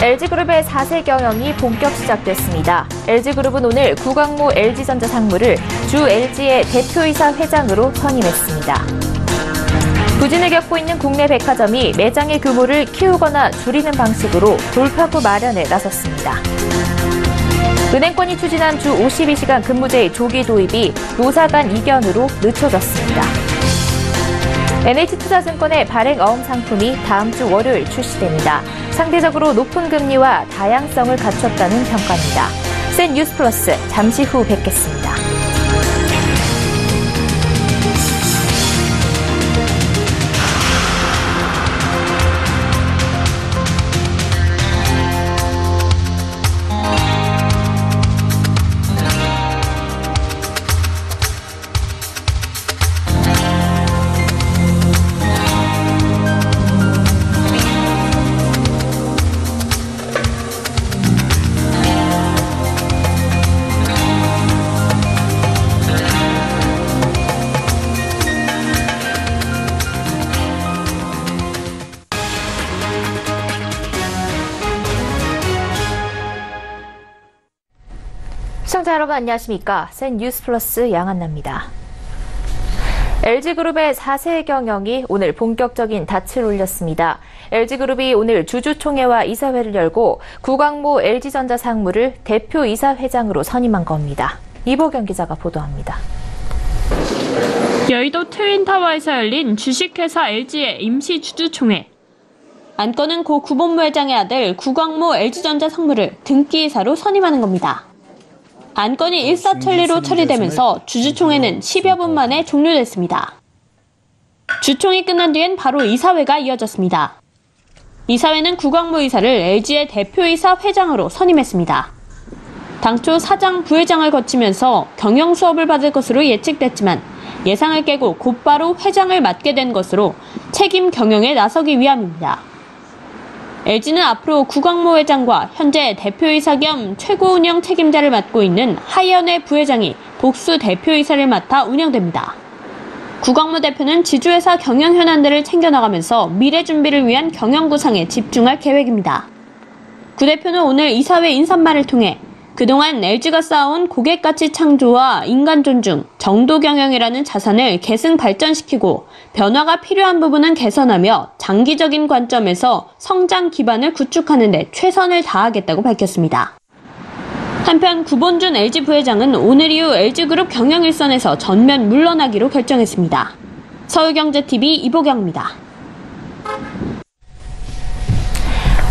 LG그룹의 4세 경영이 본격 시작됐습니다. LG그룹은 오늘 구광모 LG전자 상무를 주 LG의 대표이사 회장으로 선임했습니다. 부진을 겪고 있는 국내 백화점이 매장의 규모를 키우거나 줄이는 방식으로 돌파구 마련에 나섰습니다. 은행권이 추진한 주 52시간 근무제의 조기 도입이 노사 간 이견으로 늦춰졌습니다. NH투자증권의 발행어음 상품이 다음 주 월요일 출시됩니다. 상대적으로 높은 금리와 다양성을 갖췄다는 평가입니다. 센 뉴스 플러스 잠시 후 뵙겠습니다. 시청자 여러분 안녕하십니까? 센 뉴스 플러스 양한나입니다. LG그룹의 4세 경영이 오늘 본격적인 닻을 올렸습니다. LG그룹이 오늘 주주총회와 이사회를 열고 구광모 LG전자 상무를 대표이사회장으로 선임한 겁니다. 이보경 기자가 보도합니다. 여의도 트윈타워에서 열린 주식회사 LG의 임시 주주총회. 안건은 고 구본부회장의 아들 구광모 LG전자 상무를 등기이사로 선임하는 겁니다. 안건이 일사천리로 처리되면서 주주총회는 10여 분 만에 종료됐습니다. 주총이 끝난 뒤엔 바로 이사회가 이어졌습니다. 이사회는 구광모 이사를 LG의 대표이사 회장으로 선임했습니다. 당초 사장, 부회장을 거치면서 경영 수업을 받을 것으로 예측됐지만 예상을 깨고 곧바로 회장을 맡게 된 것으로 책임 경영에 나서기 위함입니다. LG는 앞으로 구광모 회장과 현재 대표이사 겸 최고 운영 책임자를 맡고 있는 하이언의 부회장이 복수 대표이사를 맡아 운영됩니다. 구광모 대표는 지주회사 경영 현안들을 챙겨나가면서 미래 준비를 위한 경영 구상에 집중할 계획입니다. 구 대표는 오늘 이사회 인사말을 통해 그동안 LG가 쌓아온 고객가치 창조와 인간 존중, 정도 경영이라는 자산을 계승 발전시키고 변화가 필요한 부분은 개선하며 장기적인 관점에서 성장 기반을 구축하는 데 최선을 다하겠다고 밝혔습니다. 한편 구본준 LG 부회장은 오늘 이후 LG그룹 경영 일선에서 전면 물러나기로 결정했습니다. 서울경제TV 이보경입니다.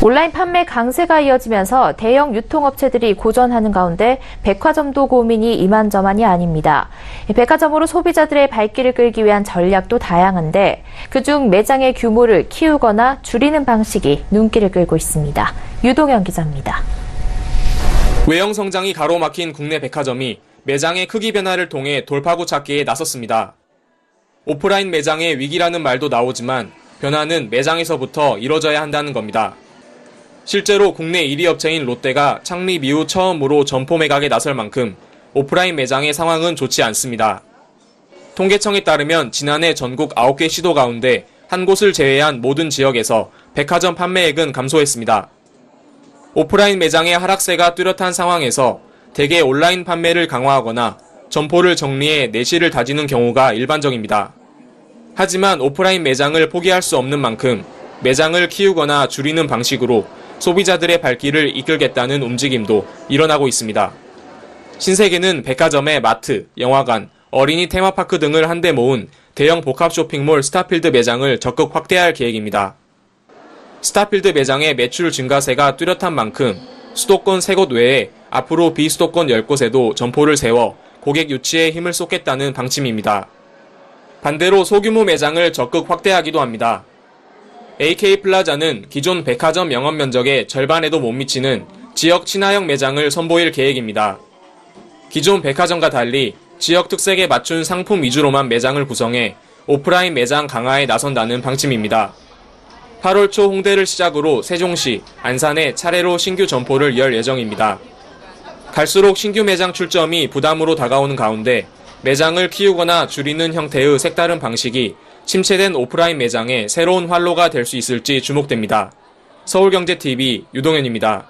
온라인 판매 강세가 이어지면서 대형 유통업체들이 고전하는 가운데 백화점도 고민이 이만저만이 아닙니다. 백화점으로 소비자들의 발길을 끌기 위한 전략도 다양한데 그중 매장의 규모를 키우거나 줄이는 방식이 눈길을 끌고 있습니다. 유동현 기자입니다. 외형 성장이 가로막힌 국내 백화점이 매장의 크기 변화를 통해 돌파구 찾기에 나섰습니다. 오프라인 매장의 위기라는 말도 나오지만 변화는 매장에서부터 이뤄져야 한다는 겁니다. 실제로 국내 1위 업체인 롯데가 창립 이후 처음으로 점포 매각에 나설 만큼 오프라인 매장의 상황은 좋지 않습니다. 통계청에 따르면 지난해 전국 9개 시도 가운데 한 곳을 제외한 모든 지역에서 백화점 판매액은 감소했습니다. 오프라인 매장의 하락세가 뚜렷한 상황에서 대개 온라인 판매를 강화하거나 점포를 정리해 내실을 다지는 경우가 일반적입니다. 하지만 오프라인 매장을 포기할 수 없는 만큼 매장을 키우거나 줄이는 방식으로 소비자들의 발길을 이끌겠다는 움직임도 일어나고 있습니다. 신세계는 백화점의 마트, 영화관, 어린이 테마파크 등을 한데 모은 대형 복합 쇼핑몰 스타필드 매장을 적극 확대할 계획입니다. 스타필드 매장의 매출 증가세가 뚜렷한 만큼 수도권 3곳 외에 앞으로 비수도권 10곳에도 점포를 세워 고객 유치에 힘을 쏟겠다는 방침입니다. 반대로 소규모 매장을 적극 확대하기도 합니다. AK플라자는 기존 백화점 영업 면적의 절반에도 못 미치는 지역 친화형 매장을 선보일 계획입니다. 기존 백화점과 달리 지역 특색에 맞춘 상품 위주로만 매장을 구성해 오프라인 매장 강화에 나선다는 방침입니다. 8월 초 홍대를 시작으로 세종시, 안산에 차례로 신규 점포를 열 예정입니다. 갈수록 신규 매장 출점이 부담으로 다가오는 가운데 매장을 키우거나 줄이는 형태의 색다른 방식이 침체된 오프라인 매장의 새로운 활로가 될 수 있을지 주목됩니다. 서울경제TV 유동현입니다.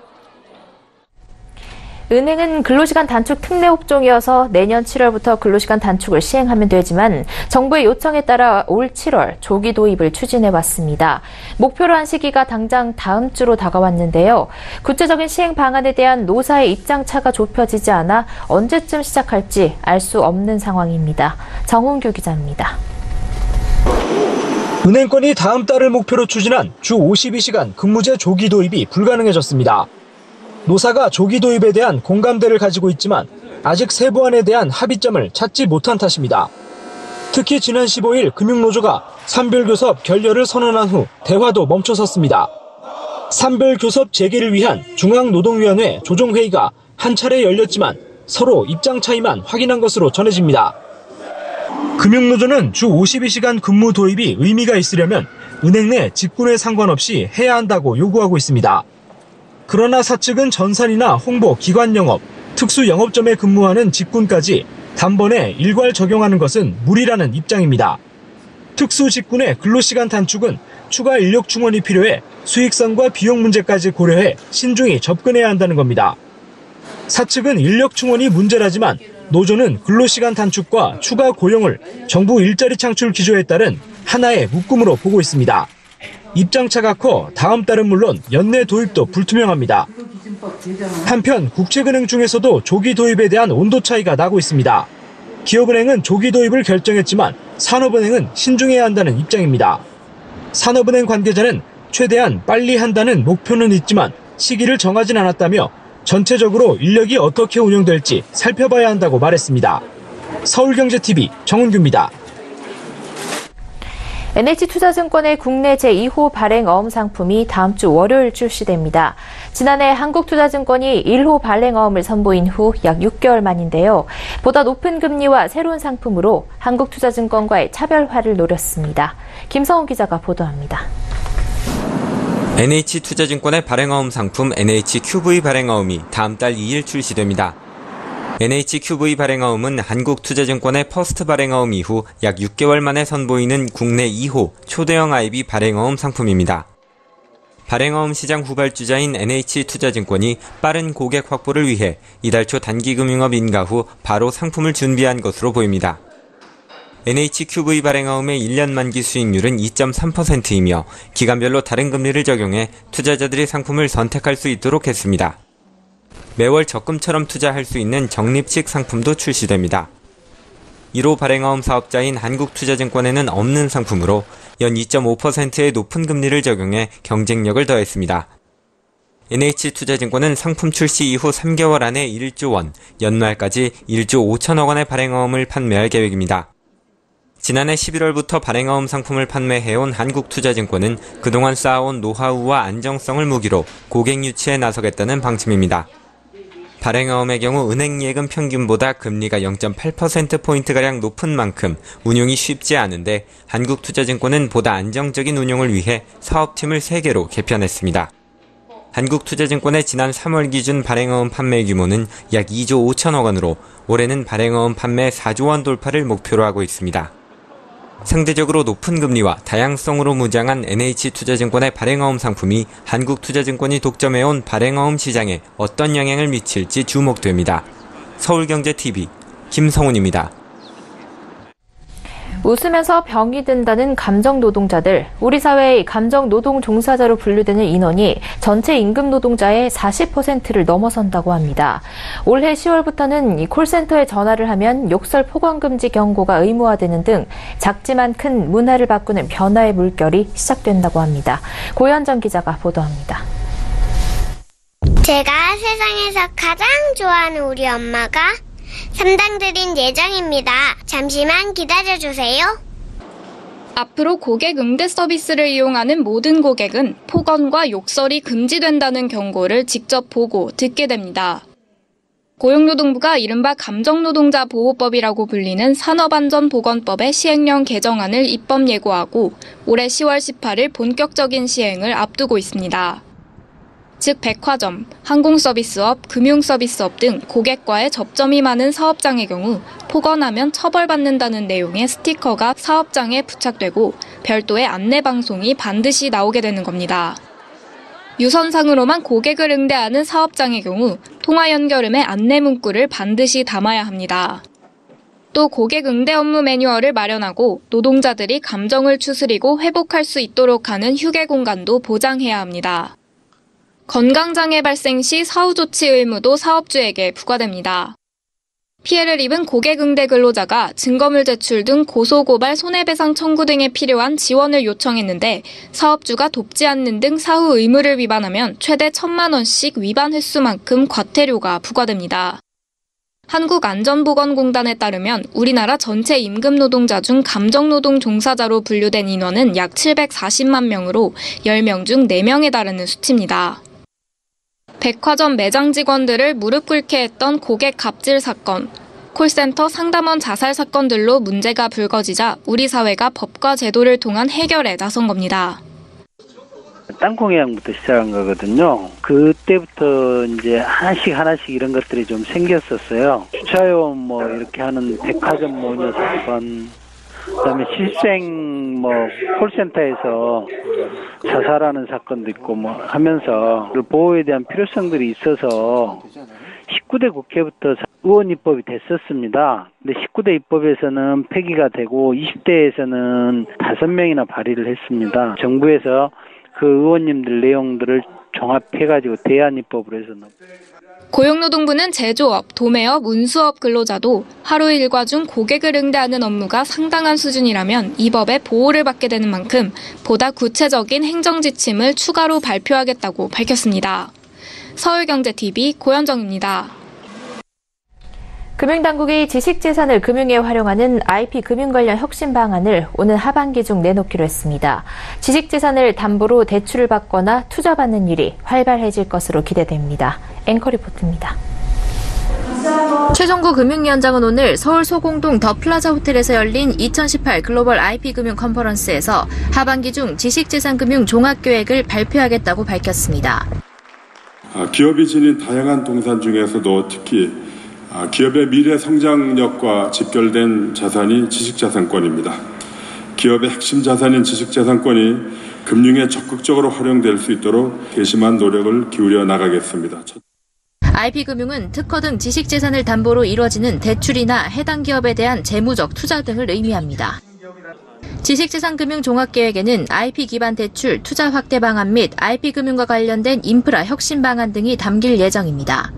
은행은 근로시간 단축 특례 업종이어서 내년 7월부터 근로시간 단축을 시행하면 되지만 정부의 요청에 따라 올 7월 조기 도입을 추진해왔습니다. 목표로 한 시기가 당장 다음 주로 다가왔는데요. 구체적인 시행 방안에 대한 노사의 입장차가 좁혀지지 않아 언제쯤 시작할지 알 수 없는 상황입니다. 정훈규 기자입니다. 은행권이 다음 달을 목표로 추진한 주 52시간 근무제 조기 도입이 불가능해졌습니다. 노사가 조기 도입에 대한 공감대를 가지고 있지만 아직 세부안에 대한 합의점을 찾지 못한 탓입니다. 특히 지난 15일 금융노조가 산별교섭 결렬을 선언한 후 대화도 멈춰섰습니다. 산별교섭 재개를 위한 중앙노동위원회 조정회의가 한 차례 열렸지만 서로 입장 차이만 확인한 것으로 전해집니다. 금융노조는 주 52시간 근무 도입이 의미가 있으려면 은행 내 직군에 상관없이 해야 한다고 요구하고 있습니다. 그러나 사측은 전산이나 홍보, 기관 영업, 특수 영업점에 근무하는 직군까지 단번에 일괄 적용하는 것은 무리라는 입장입니다. 특수 직군의 근로시간 단축은 추가 인력 충원이 필요해 수익성과 비용 문제까지 고려해 신중히 접근해야 한다는 겁니다. 사측은 인력 충원이 문제라지만 노조는 근로시간 단축과 추가 고용을 정부 일자리 창출 기조에 따른 하나의 묶음으로 보고 있습니다. 입장차가 커 다음 달은 물론 연내 도입도 불투명합니다. 한편 국책은행 중에서도 조기 도입에 대한 온도 차이가 나고 있습니다. 기업은행은 조기 도입을 결정했지만 산업은행은 신중해야 한다는 입장입니다. 산업은행 관계자는 최대한 빨리 한다는 목표는 있지만 시기를 정하진 않았다며 전체적으로 인력이 어떻게 운영될지 살펴봐야 한다고 말했습니다. 서울경제TV 정훈규입니다. NH투자증권의 국내 제2호 발행어음 상품이 다음 주 월요일 출시됩니다. 지난해 한국투자증권이 1호 발행어음을 선보인 후 약 6개월 만인데요. 보다 높은 금리와 새로운 상품으로 한국투자증권과의 차별화를 노렸습니다. 김성훈 기자가 보도합니다. NH투자증권의 발행어음 상품 NHQV 발행어음이 다음 달 2일 출시됩니다. NHQV 발행어음은 한국투자증권의 퍼스트 발행어음 이후 약 6개월 만에 선보이는 국내 2호 초대형 IB 발행어음 상품입니다. 발행어음 시장 후발주자인 NH투자증권이 빠른 고객 확보를 위해 이달 초 단기금융업 인가 후 바로 상품을 준비한 것으로 보입니다. NHQV 발행어음의 1년 만기 수익률은 2.3%이며 기간별로 다른 금리를 적용해 투자자들이 상품을 선택할 수 있도록 했습니다. 매월 적금처럼 투자할 수 있는 적립식 상품도 출시됩니다. 1호 발행어음 사업자인 한국투자증권에는 없는 상품으로 연 2.5%의 높은 금리를 적용해 경쟁력을 더했습니다. NH투자증권은 상품 출시 이후 3개월 안에 1조 원, 연말까지 1조 5천억 원의 발행어음을 판매할 계획입니다. 지난해 11월부터 발행어음 상품을 판매해온 한국투자증권은 그동안 쌓아온 노하우와 안정성을 무기로 고객 유치에 나서겠다는 방침입니다. 발행어음의 경우 은행 예금 평균보다 금리가 0.8%포인트가량 높은 만큼 운용이 쉽지 않은데 한국투자증권은 보다 안정적인 운용을 위해 사업팀을 3개로 개편했습니다. 한국투자증권의 지난 3월 기준 발행어음 판매 규모는 약 2조 5천억 원으로 올해는 발행어음 판매 4조 원 돌파를 목표로 하고 있습니다. 상대적으로 높은 금리와 다양성으로 무장한 NH투자증권의 발행어음 상품이 한국투자증권이 독점해온 발행어음 시장에 어떤 영향을 미칠지 주목됩니다. 서울경제TV 김성훈입니다. 웃으면서 병이 든다는 감정노동자들, 우리 사회의 감정노동 종사자로 분류되는 인원이 전체 임금 노동자의 40%를 넘어선다고 합니다. 올해 10월부터는 이 콜센터에 전화를 하면 욕설 폭언금지 경고가 의무화되는 등 작지만 큰 문화를 바꾸는 변화의 물결이 시작된다고 합니다. 고현정 기자가 보도합니다. 제가 세상에서 가장 좋아하는 우리 엄마가 삼당드린 예정입니다. 잠시만 기다려주세요. 앞으로 고객 응대 서비스를 이용하는 모든 고객은 폭언과 욕설이 금지된다는 경고를 직접 보고 듣게 됩니다. 고용노동부가 이른바 감정노동자 보호법이라고 불리는 산업안전보건법의 시행령 개정안을 입법 예고하고 올해 10월 18일 본격적인 시행을 앞두고 있습니다. 즉 백화점, 항공서비스업, 금융서비스업 등 고객과의 접점이 많은 사업장의 경우 폭언하면 처벌받는다는 내용의 스티커가 사업장에 부착되고 별도의 안내방송이 반드시 나오게 되는 겁니다. 유선상으로만 고객을 응대하는 사업장의 경우 통화 연결음에 안내 문구를 반드시 담아야 합니다. 또 고객 응대 업무 매뉴얼을 마련하고 노동자들이 감정을 추스리고 회복할 수 있도록 하는 휴게 공간도 보장해야 합니다. 건강장애 발생 시 사후 조치 의무도 사업주에게 부과됩니다. 피해를 입은 고객 응대 근로자가 증거물 제출 등 고소고발 손해배상 청구 등에 필요한 지원을 요청했는데 사업주가 돕지 않는 등 사후 의무를 위반하면 최대 1,000만 원씩 위반 횟수만큼 과태료가 부과됩니다. 한국안전보건공단에 따르면 우리나라 전체 임금 노동자 중 감정노동 종사자로 분류된 인원은 약 740만 명으로 10명 중 4명에 달하는 수치입니다. 백화점 매장 직원들을 무릎 꿇게 했던 고객 갑질 사건, 콜센터 상담원 자살 사건들로 문제가 불거지자 우리 사회가 법과 제도를 통한 해결에 나선 겁니다. 땅콩회항부터 시작한 거거든요. 그때부터 이제 하나씩 이런 것들이 좀 생겼었어요. 주차요원 뭐 이렇게 하는 백화점 모녀 사건, 그다음에 실생 콜센터에서 자살하는 사건도 있고 하면서 보호에 대한 필요성들이 있어서 19대 국회부터 의원 입법이 됐었습니다. 근데 19대 입법에서는 폐기가 되고 20대에서는 5명이나 발의를 했습니다. 정부에서 그 의원님들 내용들을 종합해가지고 대안 입법을 해서 고용노동부는 제조업, 도매업, 운수업 근로자도 하루 일과 중 고객을 응대하는 업무가 상당한 수준이라면 이 법의 보호를 받게 되는 만큼 보다 구체적인 행정지침을 추가로 발표하겠다고 밝혔습니다. 서울경제TV 고현정입니다. 금융당국이 지식재산을 금융에 활용하는 IP 금융 관련 혁신 방안을 오는 하반기 중 내놓기로 했습니다. 지식재산을 담보로 대출을 받거나 투자받는 일이 활발해질 것으로 기대됩니다. 앵커 리포트입니다. 최종구 금융위원장은 오늘 서울 소공동 더 플라자 호텔에서 열린 2018 글로벌 IP 금융 컨퍼런스에서 하반기 중 지식재산 금융 종합계획을 발표하겠다고 밝혔습니다. 기업이 지닌 다양한 동산 중에서도 특히 기업의 미래 성장력과 직결된 자산이 지식자산권입니다. 기업의 핵심 자산인 지식자산권이 금융에 적극적으로 활용될 수 있도록 괘씸한 노력을 기울여 나가겠습니다. IP금융은 특허 등 지식재산을 담보로 이뤄지는 대출이나 해당 기업에 대한 재무적 투자 등을 의미합니다. 지식재산금융 종합계획에는 IP 기반 대출, 투자 확대 방안 및 IP금융과 관련된 인프라 혁신 방안 등이 담길 예정입니다.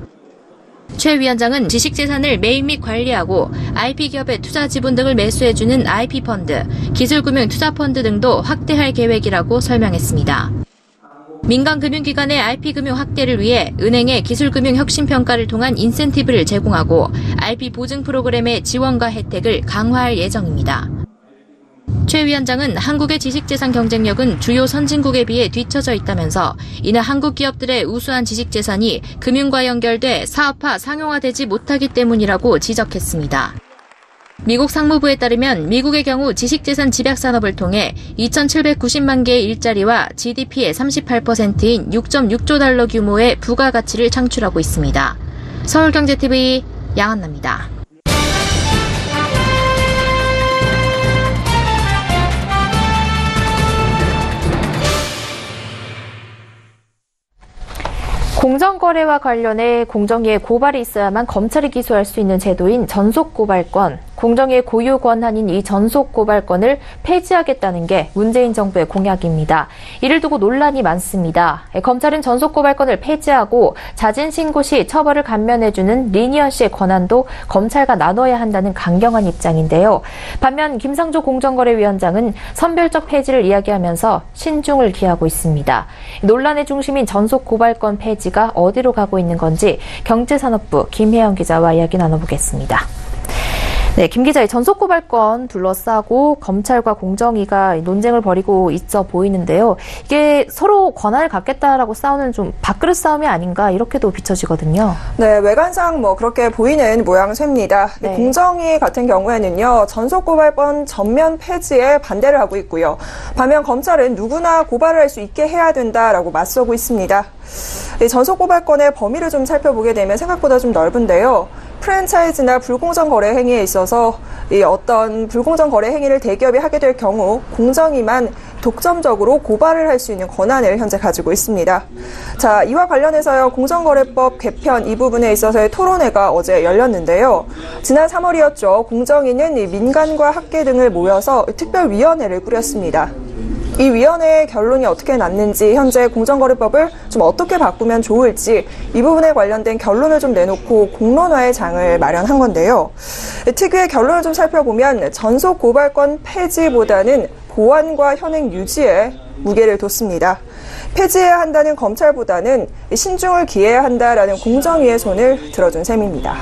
최 위원장은 지식재산을 매입 및 관리하고 IP기업의 투자 지분 등을 매수해주는 IP펀드, 기술금융 투자펀드 등도 확대할 계획이라고 설명했습니다. 민간금융기관의 IP금융 확대를 위해 은행의 기술금융 혁신평가를 통한 인센티브를 제공하고 IP 보증 프로그램의 지원과 혜택을 강화할 예정입니다. 최 위원장은 한국의 지식재산 경쟁력은 주요 선진국에 비해 뒤처져 있다면서 이는 한국 기업들의 우수한 지식재산이 금융과 연결돼 사업화, 상용화되지 못하기 때문이라고 지적했습니다. 미국 상무부에 따르면 미국의 경우 지식재산 집약산업을 통해 2,790만 개의 일자리와 GDP의 38%인 6.6조 달러 규모의 부가가치를 창출하고 있습니다. 서울경제TV 양한나입니다. 공정거래와 관련해 공정위에 고발이 있어야만 검찰이 기소할 수 있는 제도인 전속고발권, 공정위의 고유 권한인 이 전속고발권을 폐지하겠다는 게 문재인 정부의 공약입니다. 이를 두고 논란이 많습니다. 검찰은 전속고발권을 폐지하고 자진신고 시 처벌을 감면해주는 리니언시의 권한도 검찰과 나눠야 한다는 강경한 입장인데요. 반면 김상조 공정거래위원장은 선별적 폐지를 이야기하면서 신중을 기하고 있습니다. 논란의 중심인 전속고발권 폐지가 어디로 가고 있는 건지 경제산업부 김혜영 기자와 이야기 나눠보겠습니다. 네, 김 기자, 전속고발권 둘러싸고 검찰과 공정위가 논쟁을 벌이고 있어 보이는데요. 이게 서로 권한을 갖겠다라고 싸우는 좀 밥그릇 싸움이 아닌가 이렇게도 비춰지거든요. 네, 외관상 그렇게 보이는 모양새입니다. 네. 공정위 같은 경우에는요, 전속고발권 전면 폐지에 반대를 하고 있고요. 반면 검찰은 누구나 고발을 할 수 있게 해야 된다라고 맞서고 있습니다. 전속고발권의 범위를 좀 살펴보게 되면 생각보다 좀 넓은데요. 프랜차이즈나 불공정 거래 행위에 있어서 어떤 불공정 거래 행위를 대기업이 하게 될 경우 공정위만 독점적으로 고발을 할 수 있는 권한을 현재 가지고 있습니다. 자, 이와 관련해서요, 공정거래법 개편 이 부분에 있어서의 토론회가 어제 열렸는데요. 지난 3월이었죠. 공정위는 민간과 학계 등을 모여서 특별위원회를 꾸렸습니다. 이 위원회의 결론이 어떻게 났는지, 현재 공정거래법을 좀 어떻게 바꾸면 좋을지 이 부분에 관련된 결론을 좀 내놓고 공론화의 장을 마련한 건데요. 특유의 결론을 좀 살펴보면 전속 고발권 폐지보다는 보완과 현행 유지에 무게를 뒀습니다. 폐지해야 한다는 검찰보다는 신중을 기해야 한다라는 공정위의 손을 들어준 셈입니다.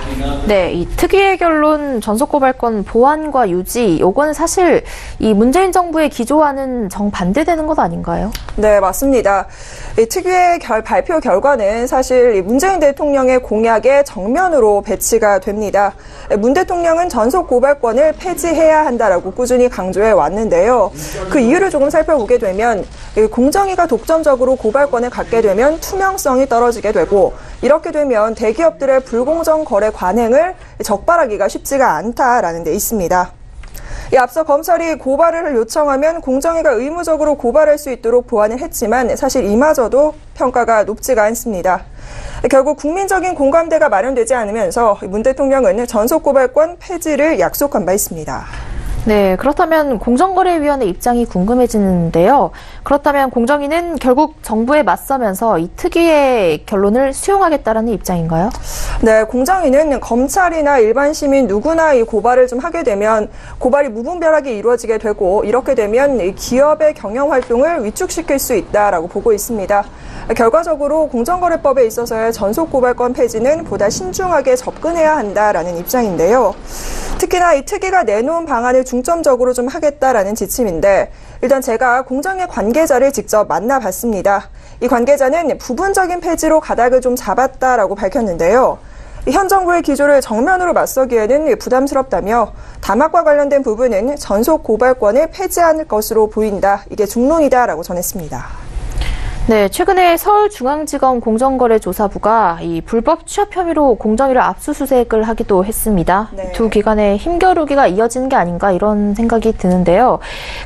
네, 이 특위의 결론 전속고발권 보완과 유지, 요거는 사실 이 문재인 정부의 기조와는 정반대되는 것 아닌가요? 네, 맞습니다. 이 특위의 발표 결과는 사실 문재인 대통령의 공약에 정면으로 배치가 됩니다. 문 대통령은 전속고발권을 폐지해야 한다라고 꾸준히 강조해 왔는데요. 그 이유를 조금 살펴보게 되면 공정위가 독점적으로 고발권을 갖게 되면 투명성이 떨어지게 되고, 이렇게 되면 대기업들의 불공정 거래 관행을 적발하기가 쉽지가 않다라는 데 있습니다. 앞서 검찰이 고발을 요청하면 공정위가 의무적으로 고발할 수 있도록 보완을 했지만 사실 이마저도 평가가 높지가 않습니다. 결국 국민적인 공감대가 마련되지 않으면서 문 대통령은 전속고발권 폐지를 약속한 바 있습니다. 네, 그렇다면 공정거래위원회 입장이 궁금해지는데요. 그렇다면 공정위는 결국 정부에 맞서면서 이 특위의 결론을 수용하겠다라는 입장인가요? 네, 공정위는 검찰이나 일반 시민 누구나 이 고발을 좀 하게 되면 고발이 무분별하게 이루어지게 되고, 이렇게 되면 이 기업의 경영 활동을 위축시킬 수 있다라고 보고 있습니다. 결과적으로 공정거래법에 있어서의 전속고발권 폐지는 보다 신중하게 접근해야 한다라는 입장인데요. 특히나 이 특위가 내놓은 방안을 중점적으로 좀 하겠다라는 지침인데, 일단 제가 공정위 관계자를 직접 만나봤습니다. 이 관계자는 부분적인 폐지로 가닥을 좀 잡았다라고 밝혔는데요. 현 정부의 기조를 정면으로 맞서기에는 부담스럽다며 담합과 관련된 부분은 전속 고발권을 폐지할 것으로 보인다. 이게 중론이다라고 전했습니다. 네, 최근에 서울중앙지검 공정거래조사부가 이 불법 취업 혐의로 공정위를 압수수색을 하기도 했습니다. 네. 두 기관의 힘겨루기가 이어지는 게 아닌가 이런 생각이 드는데요.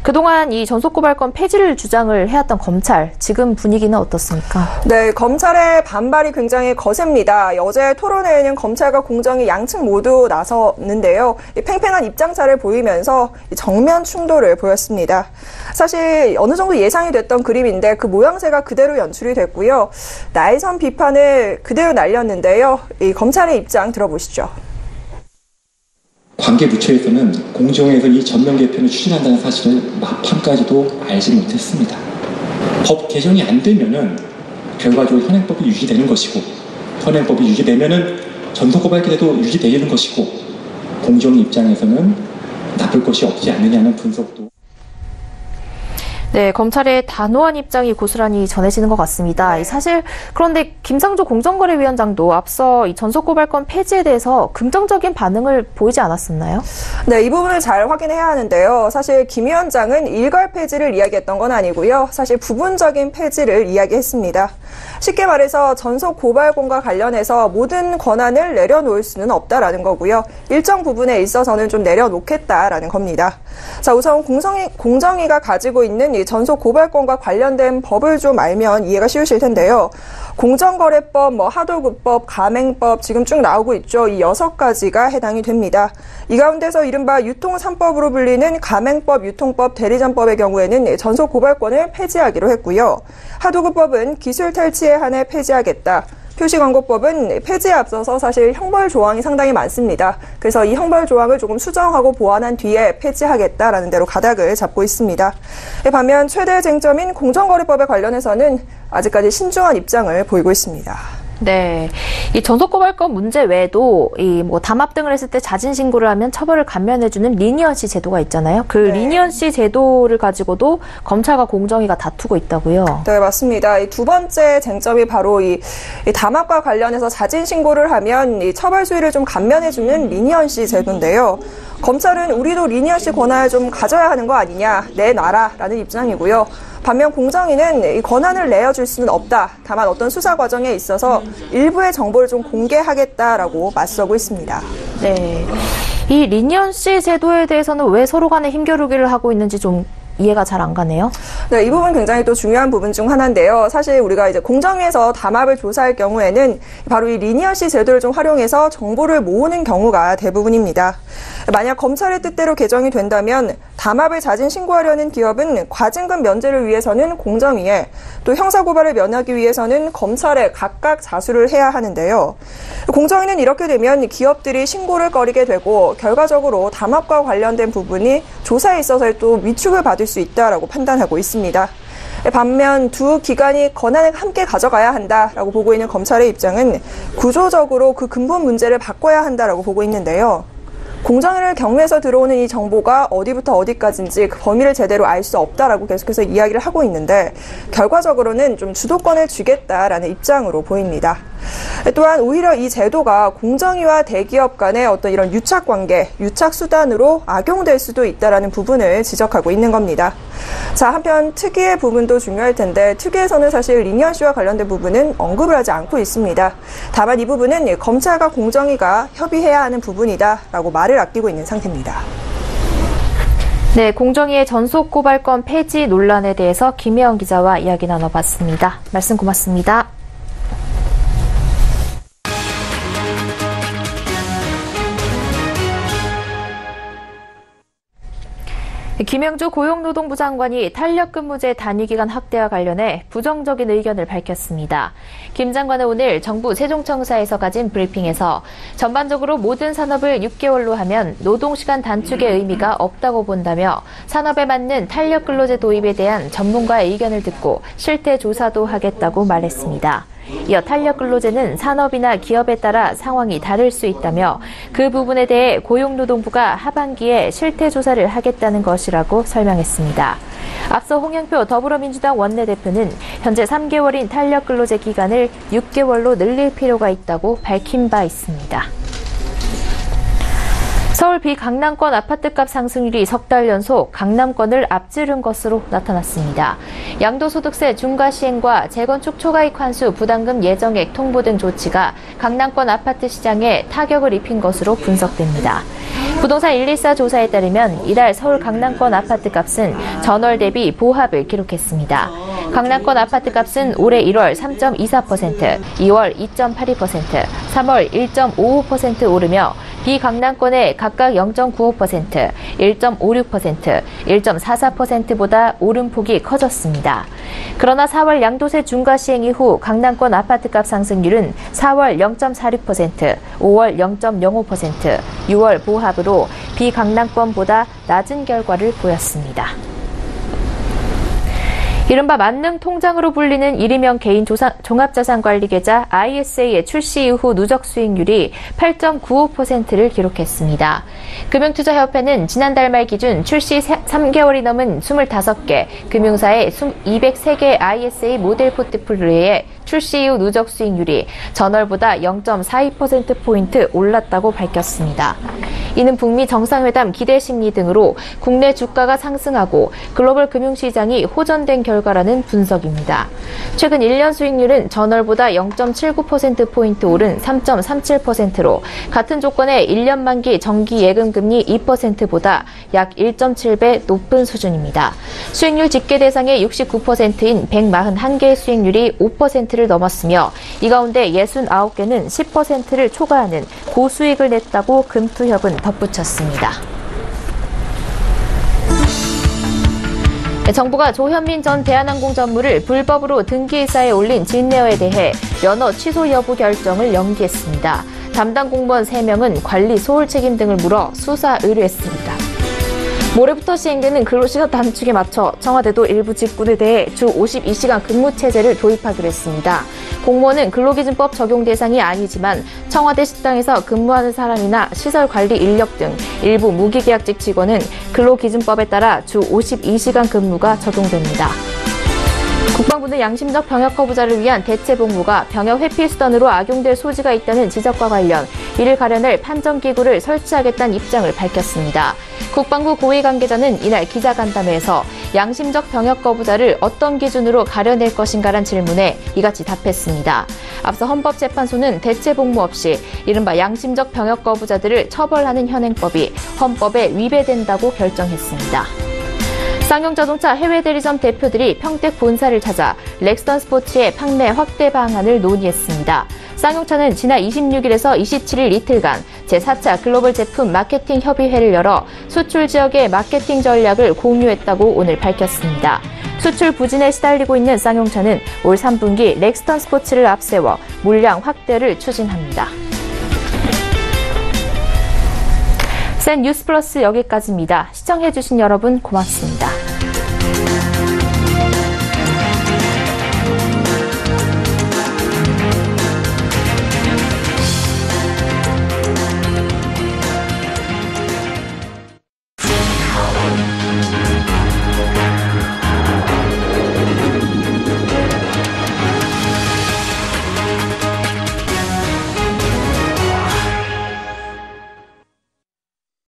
그동안 이 전속고발권 폐지를 주장을 해왔던 검찰, 지금 분위기는 어떻습니까? 네, 검찰의 반발이 굉장히 거셉니다. 어제 토론회에는 검찰과 공정위 양측 모두 나섰는데요. 팽팽한 입장차를 보이면서 정면 충돌을 보였습니다. 사실 어느 정도 예상이 됐던 그림인데 그 모양새가 그대로 연출이 됐고요. 날선 비판을 그대로 날렸는데요. 이 검찰의 입장 들어보시죠. 관계부처에서는 공정위에서 이 전면 개편을 추진한다는 사실을 막판까지도 알지 못했습니다. 법 개정이 안 되면은 결과적으로 현행법이 유지되는 것이고, 현행법이 유지되면은 전속고발권도 유지되는 것이고, 공정위 입장에서는 나쁠 것이 없지 않느냐는 분석도. 네, 검찰의 단호한 입장이 고스란히 전해지는 것 같습니다. 사실 그런데 김상조 공정거래위원장도 앞서 이 전속고발권 폐지에 대해서 긍정적인 반응을 보이지 않았었나요? 네, 이 부분을 잘 확인해야 하는데요. 사실 김 위원장은 일괄 폐지를 이야기했던 건 아니고요. 사실 부분적인 폐지를 이야기했습니다. 쉽게 말해서 전속고발권과 관련해서 모든 권한을 내려놓을 수는 없다라는 거고요. 일정 부분에 있어서는 좀 내려놓겠다라는 겁니다. 자, 우선 공정위가 가지고 있는 이 전속고발권과 관련된 법을 좀 알면 이해가 쉬우실 텐데요. 공정거래법, 하도급법, 가맹법 지금 쭉 나오고 있죠. 이 6가지가 해당이 됩니다. 이 가운데서 이른바 유통3법으로 불리는 가맹법, 유통법, 대리점법의 경우에는 전속고발권을 폐지하기로 했고요. 하도급법은 기술 탈취에 한해 폐지하겠다. 표시광고법은 폐지에 앞서서 사실 형벌 조항이 상당히 많습니다. 그래서 이 형벌 조항을 조금 수정하고 보완한 뒤에 폐지하겠다라는 대로 가닥을 잡고 있습니다. 반면 최대 쟁점인 공정거래법에 관련해서는 아직까지 신중한 입장을 보이고 있습니다. 네, 이 전속고발권 문제 외에도 이 담합 등을 했을 때 자진 신고를 하면 처벌을 감면해주는 리니언시 제도가 있잖아요. 그 리니언시 제도를 가지고도 검찰과 공정위가 다투고 있다고요. 네, 맞습니다. 이 두 번째 쟁점이 바로 이 담합과 관련해서 자진 신고를 하면 이 처벌 수위를 좀 감면해주는 리니언시 제도인데요. 검찰은 우리도 리니언시 권한을 좀 가져야 하는 거 아니냐, 내놔라라는 입장이고요. 반면 공정위는 이 권한을 내어줄 수는 없다. 다만 어떤 수사 과정에 있어서 일부의 정보를 좀 공개하겠다라고 맞서고 있습니다. 네, 이 리니언시 제도에 대해서는 왜 서로 간에 힘겨루기를 하고 있는지 좀 이해가 잘 안 가네요. 네, 이 부분 굉장히 또 중요한 부분 중 하나인데요. 사실 우리가 이제 공정위에서 담합을 조사할 경우에는 바로 이 리니어시 제도를 좀 활용해서 정보를 모으는 경우가 대부분입니다. 만약 검찰의 뜻대로 개정이 된다면 담합을 자진 신고하려는 기업은 과징금 면제를 위해서는 공정위에, 또 형사고발을 면하기 위해서는 검찰에 각각 자수를 해야 하는데요. 공정위는 이렇게 되면 기업들이 신고를 꺼리게 되고 결과적으로 담합과 관련된 부분이 조사에 있어서 또 위축을 받을 수 있다라고 판단하고 있습니다. 반면 두 기관이 권한을 함께 가져가야 한다라고 보고 있는 검찰의 입장은 구조적으로 그 근본 문제를 바꿔야 한다라고 보고 있는데요. 공정위를 경유해서 들어오는 이 정보가 어디부터 어디까지인지 그 범위를 제대로 알 수 없다라고 계속해서 이야기를 하고 있는데, 결과적으로는 좀 주도권을 쥐겠다라는 입장으로 보입니다. 또한 오히려 이 제도가 공정위와 대기업 간의 어떤 이런 유착 관계, 유착 수단으로 악용될 수도 있다라는 부분을 지적하고 있는 겁니다. 자, 한편 특위의 부분도 중요할 텐데, 특위에서는 사실 리니어시와 관련된 부분은 언급을 하지 않고 있습니다. 다만 이 부분은 검찰과 공정위가 협의해야 하는 부분이다라고 말을 아끼고 있는 상태입니다. 네, 공정위의 전속고발권 폐지 논란에 대해서 김혜영 기자와 이야기 나눠봤습니다. 말씀 고맙습니다. 김영주 고용노동부 장관이 탄력근무제 단위기간 확대와 관련해 부정적인 의견을 밝혔습니다. 김 장관은 오늘 정부 세종청사에서 가진 브리핑에서 전반적으로 모든 산업을 6개월로 하면 노동시간 단축의 의미가 없다고 본다며 산업에 맞는 탄력근로제 도입에 대한 전문가의 의견을 듣고 실태 조사도 하겠다고 말했습니다. 이어 탄력근로제는 산업이나 기업에 따라 상황이 다를 수 있다며 그 부분에 대해 고용노동부가 하반기에 실태조사를 하겠다는 것이라고 설명했습니다. 앞서 홍영표 더불어민주당 원내대표는 현재 3개월인 탄력근로제 기간을 6개월로 늘릴 필요가 있다고 밝힌 바 있습니다. 서울 비강남권 아파트값 상승률이 석 달 연속 강남권을 앞지른 것으로 나타났습니다. 양도소득세 중과 시행과 재건축 초과이익 환수 부담금 예정액 통보 등 조치가 강남권 아파트 시장에 타격을 입힌 것으로 분석됩니다. 부동산 114 조사에 따르면 이달 서울 강남권 아파트값은 전월 대비 보합을 기록했습니다. 강남권 아파트값은 올해 1월 3.24%, 2월 2.82%, 3월 1.55% 오르며 비강남권의 각각 0.95%, 1.56%, 1.44%보다 오름폭이 커졌습니다. 그러나 4월 양도세 중과 시행 이후 강남권 아파트값 상승률은 4월 0.46%, 5월 0.05%, 6월 보합으로 비강남권보다 낮은 결과를 보였습니다. 이른바 만능 통장으로 불리는 일이면 개인 종합자산관리계좌 ISA의 출시 이후 누적 수익률이 8.95%를 기록했습니다. 금융투자협회는 지난달 말 기준 출시 3개월이 넘은 25개 금융사의 203개 ISA 모델 포트폴리오의 출시 이후 누적 수익률이 전월보다 0.42%포인트 올랐다고 밝혔습니다. 이는 북미 정상회담 기대 심리 등으로 국내 주가가 상승하고 글로벌 금융시장이 호전된 결과라는 분석입니다. 최근 1년 수익률은 전월보다 0.79%포인트 오른 3.37%로 같은 조건의 1년 만기 정기 예금 금리 2%보다 약 1.7배 높은 수준입니다. 수익률 집계 대상의 69%인 141개의 수익률이 5%를 넘었으며 이 가운데 69개는 10%를 초과하는 고수익을 냈다고 금투협은 덧붙였습니다. 정부가 조현민 전 대한항공 전무를 불법으로 등기이사에 올린 진내어에 대해 면허 취소 여부 결정을 연기했습니다. 담당 공무원 3명은 관리 소홀 책임 등을 물어 수사 의뢰했습니다. 모레부터 시행되는 근로시간 단축에 맞춰 청와대도 일부 직군에 대해 주 52시간 근무 체제를 도입하기로 했습니다. 공무원은 근로기준법 적용 대상이 아니지만 청와대 식당에서 근무하는 사람이나 시설관리 인력 등 일부 무기계약직 직원은 근로기준법에 따라 주 52시간 근무가 적용됩니다. 국방부는 양심적 병역 거부자를 위한 대체 복무가 병역 회피 수단으로 악용될 소지가 있다는 지적과 관련 이를 가려낼 판정기구를 설치하겠다는 입장을 밝혔습니다. 국방부 고위 관계자는 이날 기자간담회에서 양심적 병역 거부자를 어떤 기준으로 가려낼 것인가란 질문에 이같이 답했습니다. 앞서 헌법재판소는 대체 복무 없이 이른바 양심적 병역 거부자들을 처벌하는 현행법이 헌법에 위배된다고 결정했습니다. 쌍용자동차 해외 대리점 대표들이 평택 본사를 찾아 렉스턴 스포츠의 판매 확대 방안을 논의했습니다. 쌍용차는 지난 26일에서 27일 이틀간 제4차 글로벌 제품 마케팅 협의회를 열어 수출 지역의 마케팅 전략을 공유했다고 오늘 밝혔습니다. 수출 부진에 시달리고 있는 쌍용차는 올 3분기 렉스턴 스포츠를 앞세워 물량 확대를 추진합니다. 센 뉴스 플러스 여기까지입니다. 시청해주신 여러분 고맙습니다.